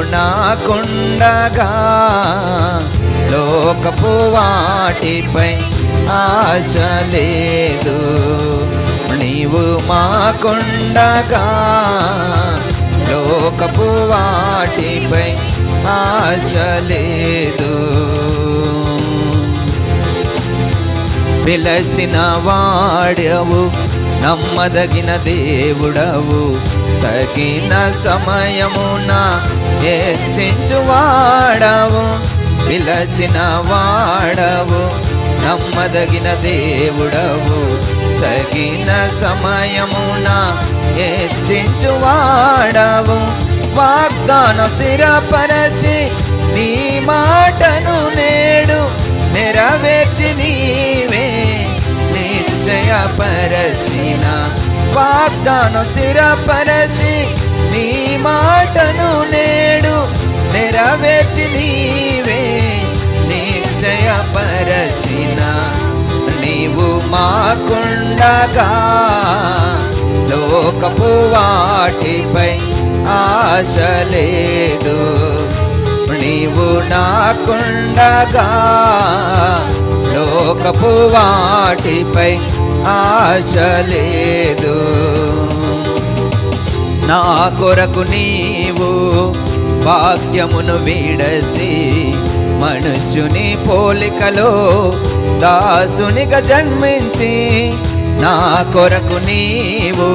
నాకుండగా లోకపు వాటిపై ఆశ లేదు. నీవు మాకుండగా లోకపు వాటిపై ఆశ లేదు. పిలసిన వాడవు, నమ్మదగిన దేవుడవు, తగిన సమయమున హెచ్చించువాడవు. పిలచిన వాడవు, నమ్మదగిన దేవుడవు, తగిన సమయమున హెచ్చించువాడవు. వాగ్దానం స్థిరపరచి నీ మాటను నేడు నెరవేర్చి నీవే నిశ్చయపరచిన. వాగ్దానం స్థిరపరచి నీ మాటను నేడు నెరవేర్చి నీవే నిశ్చయపరచిన. నీవు మాకుండగా లోకపు వాటిపై ఆశ లేదు. నీవు నాకుండగా లోకపు వాటిపై ఆశ లేదు. నా కొరకు నీవు భాగ్యమును విడసి మనుష్యుని పోలికలో దాసునిగా జన్మించి. నా కొరకు నీవు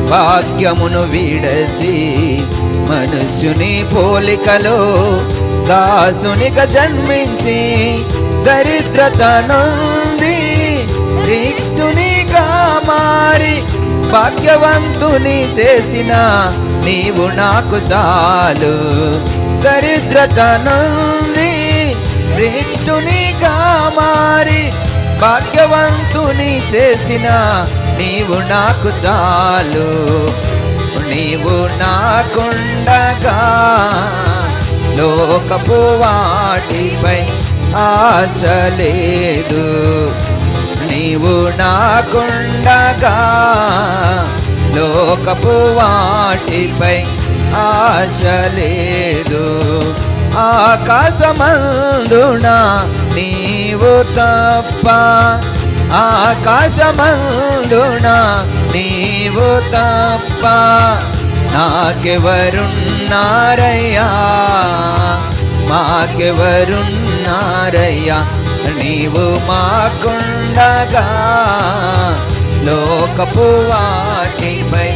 భాగ్యమును విడసి మనుష్యుని పోలికలో దాసునిగా జన్మించి. దరిద్రత నుండి రిక్తునిగా మారి భాగ్యవంతుని చేసిన నీవు నాకు చాలు. దరిద్రత నుండి రిక్తునిగా మారి భాగ్యవంతుని చేసిన నీవు నాకు చాలు. నీవు నాకుండగా లోకపు వాటిపై ఆశ లేదు. నీవు నాకుండగా లోకపు వాటిపై ఆశ లేదు. ఆకాశమందున నీవు తప్ప, ఆకాశమందున నీవు తప్ప నాకెవరున్నారయ్యా, మాకెవరున్నారయ్యా. నీవు మాకుండగా లోకపు వాటిపై